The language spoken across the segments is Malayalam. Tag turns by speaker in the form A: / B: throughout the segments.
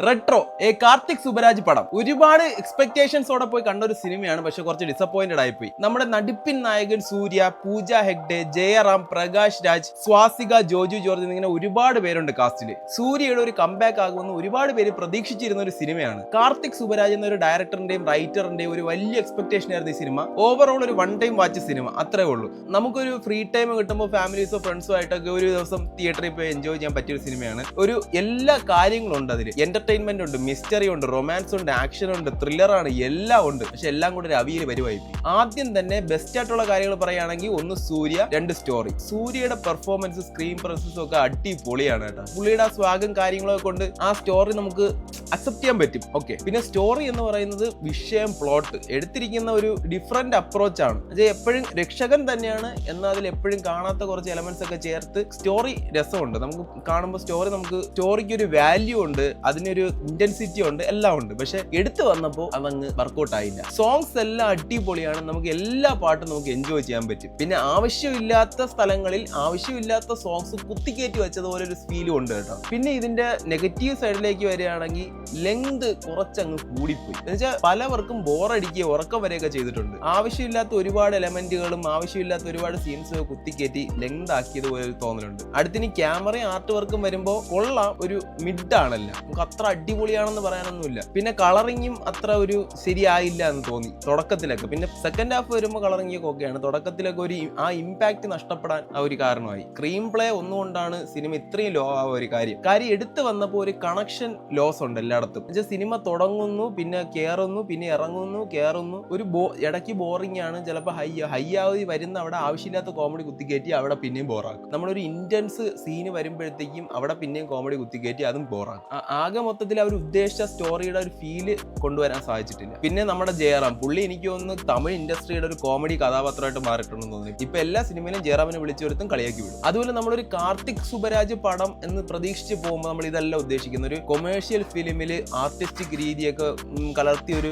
A: റെട്രോ കാർത്തിക് സുബരാജ് പടം ഒരുപാട് എക്സ്പെക്ടേഷൻസോടെ പോയി കണ്ട ഒരു സിനിമയാണ്. പക്ഷെ കുറച്ച് ഡിസപ്പോയിന്റഡ് ആയിപ്പോയി. നമ്മുടെ നടിപ്പിൻ നായകൻ സൂര്യ, പൂജ ഹെഗ്ഡെ, ജയറാം, പ്രകാശ് രാജ്, സ്വാസിക, ജോജു ജോർജ് എന്നിങ്ങനെ ഒരുപാട് പേരുണ്ട് കാസ്റ്റില്. സൂര്യയുടെ ഒരു കംബാക്ക് ആകുമെന്ന് ഒരുപാട് പേര് പ്രതീക്ഷിച്ചിരുന്ന ഒരു സിനിമയാണ്. കാർത്തിക് സുബരാജ് എന്ന ഒരു ഡയറക്ടറിന്റെയും റൈറ്ററിന്റെയും ഒരു വലിയ എക്സ്പെക്ടേഷൻ ആയിരുന്നു ഈ സിനിമ. ഓവറോൾ ഒരു വൺ ടൈം വാച്ച് സിനിമ, അത്രേ ഉള്ളൂ. നമുക്കൊരു ഫ്രീ ടൈം കിട്ടുമ്പോൾ ഫാമിലീസോ ഫ്രണ്ട്സോ ആയിട്ടൊക്കെ ഒരു ദിവസം തിയേറ്ററിൽ പോയി എൻജോയ് ചെയ്യാൻ പറ്റിയ ഒരു സിനിമയാണ്. ഒരു എല്ലാ കാര്യങ്ങളും ഉണ്ട് അതിൽ. എന്റർടൈൻമെന്റ് ഉണ്ട്, മിസ്റ്ററി ഉണ്ട്, റൊമാൻസ് ഉണ്ട്, ആക്ഷൻ ഉണ്ട്, ത്രില്ലർ ആണ്, എല്ലാം ഉണ്ട്. പക്ഷെ എല്ലാം കൂടെ ഒരു അവിയൽ വരുവായി. ആദ്യം തന്നെ ബെസ്റ്റ് ആയിട്ടുള്ള കാര്യങ്ങൾ പറയുകയാണെങ്കിൽ ഒന്ന് സൂര്യ, രണ്ട് സ്റ്റോറി. സൂര്യയുടെ പെർഫോമൻസ്, സ്ക്രീൻ പ്രസൻസും ഒക്കെ അടിപൊളിയാണ് കേട്ടോ. പുള്ളിയുടെ ആ സ്വാഗം കാര്യങ്ങളൊക്കെ കൊണ്ട് ആ സ്റ്റോറി നമുക്ക് അക്സെപ്റ്റ് ചെയ്യാൻ പറ്റും. ഓക്കെ, പിന്നെ സ്റ്റോറി എന്ന് പറയുന്നത് വിഷയം, പ്ലോട്ട് എടുത്തിരിക്കുന്ന ഒരു ഡിഫറെന്റ് അപ്രോച്ച് ആണ്. എപ്പോഴും രക്ഷകൻ തന്നെയാണ്, എന്നാൽ അതിൽ എപ്പോഴും കാണാത്ത കുറച്ച് എലമെന്റ്സ് ഒക്കെ ചേർത്ത് സ്റ്റോറി രസമുണ്ട്. നമുക്ക് കാണുമ്പോൾ സ്റ്റോറിക്ക് ഒരു വാല്യൂ ഉണ്ട്, അതിനൊരു ഇന്റൻസിറ്റി ഉണ്ട്, എല്ലാം ഉണ്ട്. പക്ഷെ എടുത്തു വന്നപ്പോൾ അതങ്ങ് വർക്കൗട്ട് ആയില്ല. സോങ്സ് എല്ലാം അടിപൊളിയാണ്, നമുക്ക് എല്ലാ പാട്ടും നമുക്ക് എൻജോയ് ചെയ്യാൻ പറ്റും. പിന്നെ ആവശ്യമില്ലാത്ത സ്ഥലങ്ങളിൽ ആവശ്യമില്ലാത്ത സോങ്സ് കുത്തിക്കയറ്റി വെച്ചതുപോലെ ഒരു ഫീലും ഉണ്ട് കേട്ടോ. പിന്നെ ഇതിന്റെ നെഗറ്റീവ് സൈഡിലേക്ക് വരികയാണെങ്കിൽ ലെങ്ത് കുറച്ചങ്ങ് കൂടിപ്പോയി. എന്നുവെച്ചാൽ പലവർക്കും ബോറടിക്കുക, ഉറക്കം വരെയൊക്കെ ചെയ്തിട്ടുണ്ട്. ആവശ്യമില്ലാത്ത ഒരുപാട് എലമെന്റുകളും ആവശ്യമില്ലാത്ത ഒരുപാട് സീൻസും കുത്തിക്കയറ്റി ലെങ്ത് ആക്കിയത് പോലെ തോന്നലുണ്ട്. അടുത്തിന് ക്യാമറയും ആർട്ട് വർക്കും വരുമ്പോൾ കൊള്ളാം, ഒരു മിഡ് ആണല്ലോ, നമുക്ക് അത്ര അടിപൊളിയാണെന്ന് പറയാനൊന്നുമില്ല. പിന്നെ കളറിങ്ങും അത്ര ഒരു ശരിയായില്ല എന്ന് തോന്നി തുടക്കത്തിലൊക്കെ. പിന്നെ സെക്കൻഡ് ഹാഫ് വരുമ്പോൾ കളറിംഗ് ഒക്കെ ഓക്കെയാണ്. തുടക്കത്തിലൊക്കെ ഒരു ആ ഇമ്പാക്ട് നഷ്ടപ്പെടാൻ ആ ഒരു കാരണമായി. സ്ക്രീൻ പ്ലേ ഒന്നുകൊണ്ടാണ് സിനിമ ഇത്രയും ലോ ആ ഒരു കാര്യം എടുത്തു വന്നപ്പോൾ ഒരു കണക്ഷൻ ലോസ് ഉണ്ട് എല്ലായിടത്തും. സിനിമ തുടങ്ങുന്നു, പിന്നെ കയറുന്നു, പിന്നെ ഇറങ്ങുന്നു, കയറുന്നു, ഒരു ഇടയ്ക്ക് ബോറിംഗ് ആണ്. ചിലപ്പോൾ ഹൈ ആയി വരുന്ന അവിടെ ആവശ്യമില്ലാത്ത കോമഡി കുത്തിക്കയറ്റി അവിടെ പിന്നെയും ബോറാക്കും. നമ്മളൊരു ഇന്റൻസ് സീന് വരുമ്പോഴത്തേക്കും അവിടെ പിന്നെയും കോമഡി കുത്തിക്കയറ്റി അതും ബോറാക്കും. ആകെ മൊത്തത്തിൽ അവർ ഉദ്ദേശിച്ച സ്റ്റോറിയുടെ ഒരു ഫീല് കൊണ്ടുവരാൻ സാധിച്ചിട്ടില്ല. പിന്നെ നമ്മുടെ ജയറാം, പുള്ളി എനിക്ക് തോന്നുന്നു തമിഴ് ഇൻഡസ്ട്രിയുടെ ഒരു കോമഡി കഥാപാത്രമായിട്ട് മാറിയിട്ടുണ്ടെന്ന് തോന്നി. ഇപ്പൊ എല്ലാ സിനിമയിലും ജയറാമിനെ വിളിച്ചു വരുത്തും, കളിയാക്കി വിടും. അതുപോലെ നമ്മളൊരു കാർത്തിക് സുബരാജ് പടം എന്ന് പ്രതീക്ഷിച്ച് പോകുമ്പോൾ നമ്മൾ ഇതല്ല ഉദ്ദേശിക്കുന്ന ഒരു കൊമേഴ്ഷ്യൽ ഫിലിമിൽ ആർട്ടിസ്റ്റിക് രീതിയൊക്കെ കലർത്തിയ ഒരു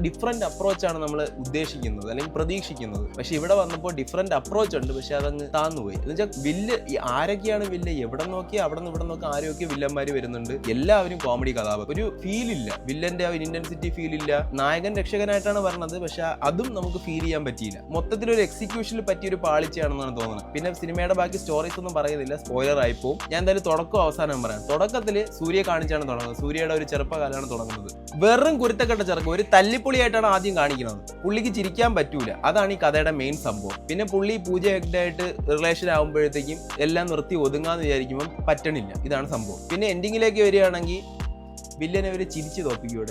A: ഡിഫറെന്റ് അപ്രോച്ചാണ് നമ്മൾ ഉദ്ദേശിക്കുന്നത് അല്ലെങ്കിൽ പ്രതീക്ഷിക്കുന്നത്. പക്ഷെ ഇവിടെ വന്നപ്പോൾ ഡിഫറെന്റ് അപ്രോച്ച് ഉണ്ട്, പക്ഷെ അതങ്ങ് താന്നുപോയി. എന്ന് വെച്ചാൽ വില്ല് ആരൊക്കെയാണ് വില്ല്, എവിടെ നോക്കി അവിടെ നിന്ന് ഇവിടെ നോക്കി ആരൊക്കെ വില്ലന്മാര് വരുന്നുണ്ട്. എല്ലാവരും കോമഡി കഥാപാത്രം, ഒരു ഫീൽ ഇല്ല, വില്ലന്റെ ആ ഒരു ഇന്റൻസിറ്റി ഫീൽ ഇല്ല. നായകൻ രക്ഷകനായിട്ടാണ് പറഞ്ഞത്, പക്ഷെ അതും നമുക്ക് ഫീൽ ചെയ്യാൻ പറ്റിയില്ല. മൊത്തത്തിൽ ഒരു എക്സിക്യൂഷനിൽ പറ്റിയ ഒരു പാളിച്ചയാണെന്നാണ് തോന്നുന്നത്. പിന്നെ സിനിമയുടെ ബാക്കി സ്റ്റോറീസ് ഒന്നും പറയുന്നില്ല, സ്പോയിലർ ആയിപ്പോവും. ഞാൻ എന്തായാലും തുടക്കം അവസാനം പറയാം. തുടക്കത്തിൽ സൂര്യ കാണിച്ചാണ് തുടങ്ങുന്നത്. സൂര്യയുടെ ഒരു ചെറുപ്പകാലമാണ് തുടങ്ങുന്നത്. വെറും കുരുത്തക്കെട്ട ചെറുക്കം, ഒരു തല്ലിപ്പൊളിയായിട്ടാണ് ആദ്യം കാണിക്കുന്നത്. പുള്ളിക്ക് ചിരിക്കാൻ പറ്റൂല, അതാണ് ഈ കഥയുടെ മെയിൻ സംഭവം. പിന്നെ പുള്ളി പൂജ ഹെഗ്ഡായിട്ട് റിലേഷൻ ആകുമ്പോഴത്തേക്കും എല്ലാം നിർത്തി ഒതുങ്ങാന്ന് വിചാരിക്കുമ്പോൾ പറ്റണില്ല, ഇതാണ് സംഭവം. പിന്നെ എൻഡിങ്ങിലേക്ക് വരികയാണെങ്കിൽ വില്ലനെ അവർ ചിരിച്ചു തോപ്പിക്കും.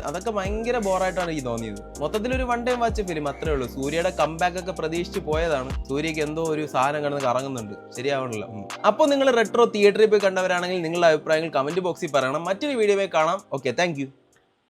A: അതൊക്കെ ഭയങ്കര ബോറായിട്ടാണ് എനിക്ക് തോന്നിയത്. മൊത്തത്തിലൊരു വൺ ടൈം വാച്ച് ഫിലിം, അത്രേ ഉള്ളൂ. സൂര്യയുടെ കംബാക്ക് ഒക്കെ പ്രതീക്ഷിച്ച് പോയതാണ്. സൂര്യക്ക് എന്തോ ഒരു സാധനം കിടന്ന് കറങ്ങുന്നുണ്ട്, ശരിയാവണില്ല. അപ്പോൾ നിങ്ങൾ റെട്രോ തിയേറ്ററിൽ പോയി കണ്ടവരാണെങ്കിൽ നിങ്ങളുടെ അഭിപ്രായങ്ങൾ കമന്റ് ബോക്സിൽ പറയണം. മറ്റൊരു വീഡിയോയിൽ കാണാം. Okay, thank you.